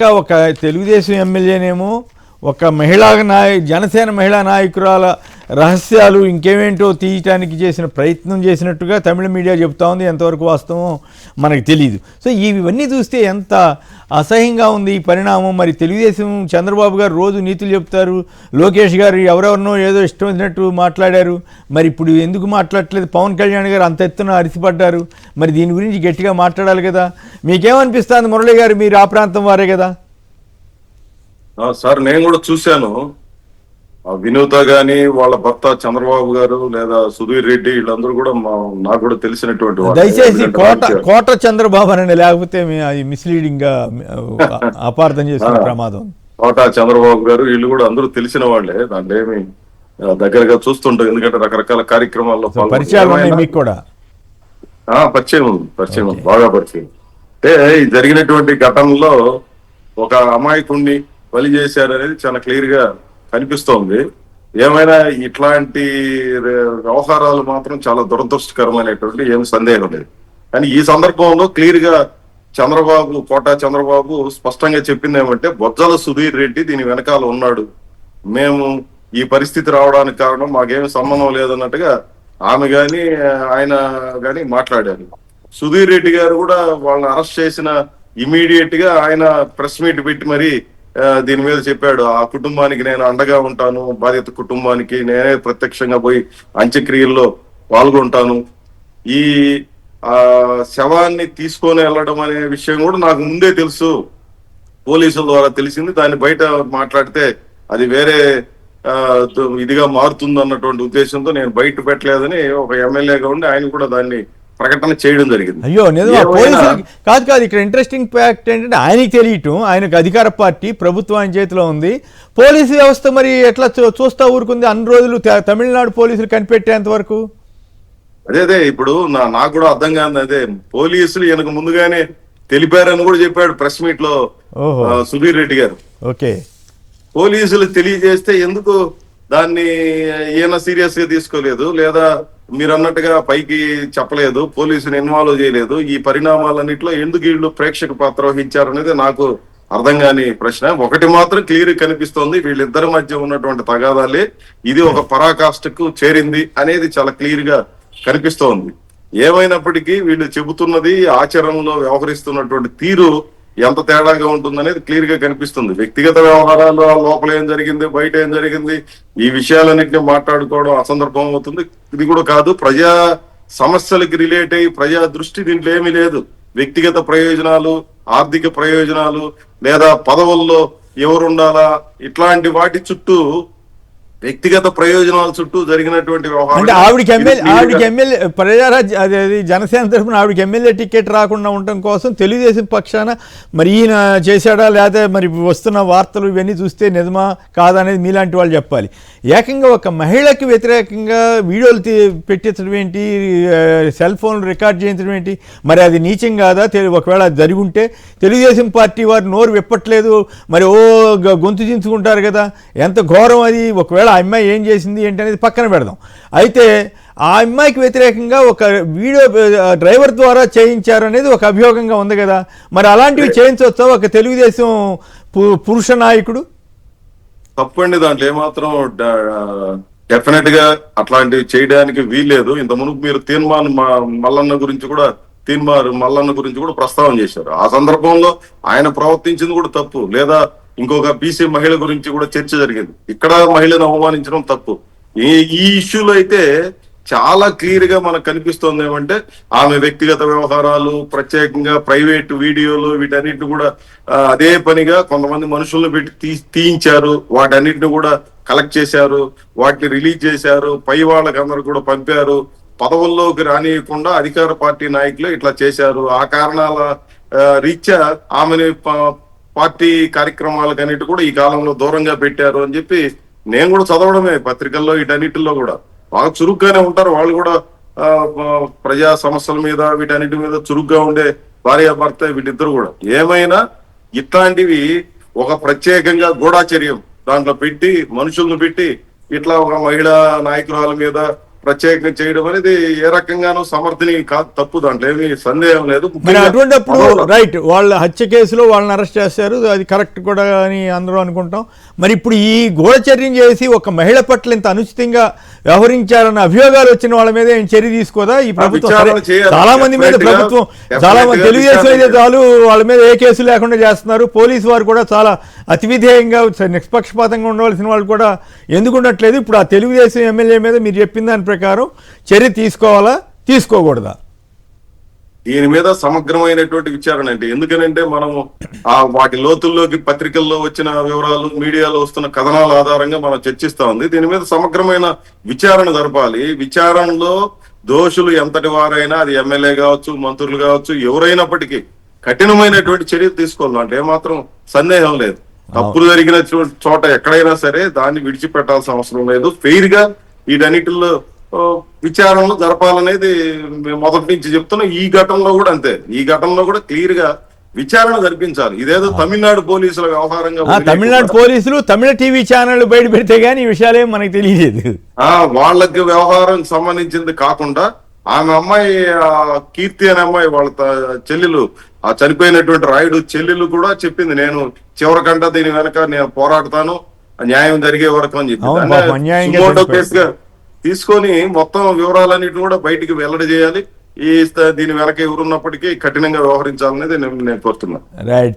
ఇంకా ఒక తెలుగుదేశం ఎమ్మెల్యేనేమో ఒక జనసేన మహిళా నాయకురాల రహస్యాలు ఇంకేమేంటో తీయటానికి చేసిన ప్రయత్నం చేసినట్టుగా తమిళ మీడియా చెబుతా ఉంది. ఎంతవరకు వాస్తవం మనకు తెలియదు. సో ఇవన్నీ చూస్తే ఎంత అసహ్యంగా ఉంది ఈ పరిణామం. మరి తెలుగుదేశం చంద్రబాబు గారు రోజు నీతులు చెప్తారు, లోకేష్ గారు ఎవరెవరినో ఏదో ఇష్టం వచ్చినట్టు మాట్లాడారు. మరి ఇప్పుడు ఎందుకు మాట్లాడట్లేదు? పవన్ కళ్యాణ్ గారు అంత ఎత్తున అరిసిపడ్డారు. మరి దీని గురించి గట్టిగా మాట్లాడాలి కదా. మీకేమనిపిస్తుంది మురళి గారు? మీరు ఆ ప్రాంతం వారే కదా. సార్ నేను కూడా చూశాను. వినూత గాని వాళ్ళ భర్త చంద్రబాబు గారు లేదా సుధీర్ రెడ్డి వీళ్ళందరూ కూడా నాకు కూడా తెలిసినటువంటి దయచేసి కోట చంద్రబాబు అని లేకపోతే మిస్లీడింగ్ గా అపార్థం చేసుకునే ప్రమాదం. కోట చంద్రబాబు గారు వీళ్ళు కూడా అందరూ తెలిసిన వాళ్ళే. దాంట్లో ఏమి దగ్గరగా చూస్తుంటాం, ఎందుకంటే రకరకాల కార్యక్రమాల్లో మీకు కూడా పరిచయం ఉంది, బాగా పరిచయం. అంటే జరిగినటువంటి ఘటనలో ఒక అమాయకుణ్ణి బలి చేశారు అనేది చాలా క్లియర్ గా కనిపిస్తోంది. ఏమైనా ఇట్లాంటి వ్యవహారాలు మాత్రం చాలా దురదృష్టకరమైనటువంటి ఏమి సందేహం లేదు. కానీ ఈ సందర్భంలో క్లియర్ గా కోట చంద్రబాబు స్పష్టంగా చెప్పింది ఏమంటే, బొజ్జల సుధీర్ రెడ్డి దీని వెనకాల ఉన్నాడు, మేము ఈ పరిస్థితి రావడానికి కారణం మాకేమి సంబంధం లేదన్నట్టుగా ఆమె గాని ఆయన గాని మాట్లాడారు. సుధీర్ రెడ్డి గారు కూడా వాళ్ళని అరెస్ట్ చేసిన ఇమీడియట్ గా ఆయన ప్రెస్ మీట్ పెట్టి మరి దీని మీద చెప్పాడు, ఆ కుటుంబానికి నేను అండగా ఉంటాను, బాధిత కుటుంబానికి నేనే ప్రత్యక్షంగా పోయి అంత్యక్రియల్లో పాల్గొంటాను, ఈ శవాన్ని తీసుకొని వెళ్ళడం అనే విషయం కూడా నాకు ముందే తెలుసు, పోలీసుల ద్వారా తెలిసింది, దాన్ని బయట మాట్లాడితే అది వేరే ఇదిగా మారుతుంది అన్నటువంటి ఉద్దేశంతో నేను బయట పెట్టలేదని ఒక ఎమ్మెల్యేగా ఉండి ఆయన కూడా దాన్ని ప్రకటన చేయడం జరిగింది. అయ్యో కాదు ఇక్కడ ఇంట్రెస్టింగ్ ఫ్యాక్ట్ ఏంటంటే, ఆయనకి తెలియటం, ఆయనకు అధికార పార్టీ ప్రభుత్వం ఆయన చేతిలో ఉంది, పోలీసు వ్యవస్థ మరి ఎట్లా చూస్తా ఊరుకుంది అన్ని రోజులు తమిళనాడు పోలీసులు కనిపెట్టేంత వరకు? అదే ఇప్పుడు నాకు కూడా అర్థం కాదు. అదే పోలీసులు ఈయనకు ముందుగానే తెలిపారని కూడా చెప్పాడు ప్రెస్ మీట్ లో సుధీర్ రెడ్డి గారు. ఓకే, పోలీసులు తెలియజేస్తే ఎందుకు దాన్ని ఈయన సీరియస్ గా తీసుకోలేదు, లేదా మీరు అన్నట్టుగా పైకి చెప్పలేదు, పోలీసుని ఇన్వాల్వ్ చేయలేదు, ఈ పరిణామాలన్నింటిలో ఎందుకు వీళ్ళు ప్రేక్షక పాత్ర వహించారు అనేది నాకు అర్థం కాని ప్రశ్న. ఒకటి మాత్రం క్లియర్ కనిపిస్తోంది, వీళ్ళిద్దరి మధ్య ఉన్నటువంటి తగాదాలే ఇది ఒక పరాకాష్ఠకు చేరింది అనేది చాలా క్లియర్ గా కనిపిస్తోంది. ఏమైనప్పటికీ వీళ్ళు చెబుతున్నది ఆచరణలో వ్యవహరిస్తున్నటువంటి తీరు ఎంత తేడాగా ఉంటుందనేది క్లియర్ గా కనిపిస్తుంది. వ్యక్తిగత వ్యవహారాలు లోపల ఏం జరిగింది, బయట ఏం జరిగింది, ఈ విషయాలన్నింటినీ మాట్లాడుకోవడం అసందర్భం అవుతుంది. ఇది కూడా కాదు, ప్రజా సమస్యలకి రిలేట్ అయ్యి ప్రజా దృష్టి దీంట్లో ఏమీ లేదు. వ్యక్తిగత ప్రయోజనాలు, ఆర్థిక ప్రయోజనాలు, లేదా పదవుల్లో ఎవరుండాలా, ఇట్లాంటి వాటి చుట్టూ, వ్యక్తిగత ప్రయోజనాల చుట్టూ జరిగినటువంటి వ్యవహారం. ఆవిడకి ఎమ్మెల్యే ప్రజారాజ్య అదే జనసేన తరఫున ఆవిడకి ఎమ్మెల్యే టికెట్ రాకుండా ఉండటం కోసం తెలుగుదేశం పక్షాన మరి ఈయన చేశాడా, లేదా మరి వస్తున్న వార్తలు ఇవన్నీ చూస్తే నిజమా కాదనేది మీలాంటి వాళ్ళు చెప్పాలి. ఏకంగా ఒక మహిళకి వ్యతిరేకంగా వీడియోలు పెట్టించడం ఏంటి, సెల్ ఫోన్లు రికార్డ్ చేయించడం ఏంటి? మరి అది నీచం కాదా? ఒకవేళ అది జరిగి ఉంటే తెలుగుదేశం పార్టీ వారు నోరు విప్పట్లేదు, మరి గొంతు చించుకుంటారు కదా. ఎంత ఘోరం అది. ఒకవేళ ఆ అమ్మాయి ఏం చేసింది ఏంటి అనేది పక్కన పెడదాం. అయితే ఆ అమ్మాయికి వ్యతిరేకంగా ఒక వీడియో డ్రైవర్ ద్వారా చేయించారు అనేది ఒక అభియోగంగా ఉంది కదా. మరి అలాంటివి చేయించవచ్చా ఒక తెలుగుదేశం పురుష నాయకుడు? తప్పండి, దాంట్లో ఏమాత్రం డెఫినెట్ గా అట్లాంటివి చేయడానికి వీల్లేదు. ఇంత మునుపు మీరు మల్లన్న గురించి కూడా ప్రస్తావన చేశారు. ఆ సందర్భంలో ఆయన ప్రవర్తించింది కూడా తప్పు, లేదా ఇంకొక బీసీ మహిళ గురించి కూడా చర్చ జరిగింది. ఇక్కడ మహిళను అవమానించడం తప్పు. ఈ ఇష్యూలో అయితే చాలా క్లియర్ గా మనకు కనిపిస్తోంది ఏమంటే, ఆమె వ్యక్తిగత వ్యవహారాలు, ప్రత్యేకంగా ప్రైవేట్ వీడియోలు, వీటన్నిటిని కూడా అదే పనిగా కొంతమంది మనుషులను పెట్టి తీయించారు, వాటన్నిటిని కూడా కలెక్ట్ చేశారు, వాటిని రిలీజ్ చేశారు, పై వాళ్ళకందరూ కూడా పంపారు, పదవుల్లోకి రానియకుండా అధికార పార్టీ నాయకులు ఇట్లా చేశారు. ఆ కారణాల రీత్యా ఆమెని పార్టీ కార్యక్రమాలకన్నిటి కూడా ఈ కాలంలో దూరంగా పెట్టారు అని చెప్పి నేను కూడా చదవడమే పత్రికల్లో, వీటన్నిటిలో కూడా బాగా చురుగ్గానే ఉంటారు వాళ్ళు కూడా. ప్రజా సమస్యల మీద వీటన్నిటి మీద చురుగ్గా ఉండే భార్యాభర్త వీళ్ళిద్దరు కూడా. ఏమైనా ఇట్లాంటివి ఒక ప్రత్యేకంగా గూఢాచర్యం దాంట్లో పెట్టి, మనుషులను పెట్టి ఇట్లా ఒక మహిళా నాయకురాల మీద ప్రత్యేకంగా చేయడం అనేది ఏ రకంగానూ సమర్థనీయం కాదు, తప్పు, దాంట్లో ఏమీ సందేహం లేదు. మరి ముఖ్యంగా అటువంటిప్పుడు రైట్, వాళ్ళ హత్య కేసులో వాళ్ళని అరెస్ట్ చేశారు, అది కరెక్ట్ కూడా అని అందరూ అనుకుంటాం. మరి ఇప్పుడు ఈ గూఢచర్యం చేసి ఒక మహిళ పట్ల ఇంత అనుచితంగా వ్యవహరించారన్న అభియోగాలు వచ్చిన వాళ్ళ మీద ఏం చర్య తీసుకోదా ఈ ప్రభుత్వం? విచారణ సరే, చేయాలి. చాలా మంది మీద ప్రభుత్వం, చాలా మంది తెలుగుదేశం అయితే చాలు వాళ్ళ మీద ఏ కేసు లేకుండా చేస్తున్నారు. పోలీసు వారు కూడా చాలా అతివిధేయంగా నిష్పక్షపాతంగా ఉండవలసిన వాళ్ళు కూడా ఎందుకు ఉండట్లేదు? ఇప్పుడు ఆ తెలుగుదేశం ఎమ్మెల్యే మీద మీరు చెప్పిన దాని ప్రకారం చర్య తీసుకోవాలా, తీసుకోకూడదా? దీని మీద సమగ్రమైనటువంటి విచారణ అంటే, ఎందుకనంటే మనము వాటి లోతుల్లోకి పత్రికల్లో వచ్చిన వివరాలు, మీడియాలో వస్తున్న కథనాల ఆధారంగా మనం చర్చిస్తా ఉంది. దీని మీద సమగ్రమైన విచారణ జరపాలి. విచారణలో దోషులు ఎంతటి వారైనా, అది ఎమ్మెల్యే కావచ్చు, మంత్రులు కావచ్చు, ఎవరైనప్పటికీ కఠినమైనటువంటి చర్యలు తీసుకోవాలి. అంటే ఏమాత్రం సందేహం లేదు. తప్పులు జరిగిన చోట ఎక్కడైనా సరే దాన్ని విడిచిపెట్టాల్సిన అవసరం లేదు. ఫెయిర్ గా వీటన్నిటిలో విచారణలు జరపాలనేది మేము మొదటి నుంచి చెప్తున్నాం. ఈ ఘటనలో కూడా అంతే. ఈ ఘటనలో కూడా క్లియర్ గా విచారణ జరిపించాలి. ఇదేదో తమిళనాడు పోలీసుల వ్యవహారంగా తమిళనాడు పోలీసులు తమిళ టీవీ ఛానల్ బయట పెడితే గానీ ఈ విషయాలేం మనకి తెలియలేదు. వాళ్ళకి వ్యవహారం సంబంధించింది కాకుండా ఆమె అమ్మాయి కీర్తి అనే అమ్మాయి వాళ్ళ చెల్లెలు, ఆ చనిపోయినటువంటి రాయుడు చెల్లెలు కూడా చెప్పింది, నేను చివరికంట దీని వెనక నేను పోరాడతాను న్యాయం జరిగే వరకు అని చెప్పింది. కేసుగా తీసుకొని మొత్తం వివరాలన్నిటిని కూడా బయటికి వెల్లడి చేయాలి. దీని వెనక ఎవరున్నప్పటికీ కఠినంగా వ్యవహరించాలనేది నేను కోరుతున్నాను. రైట్.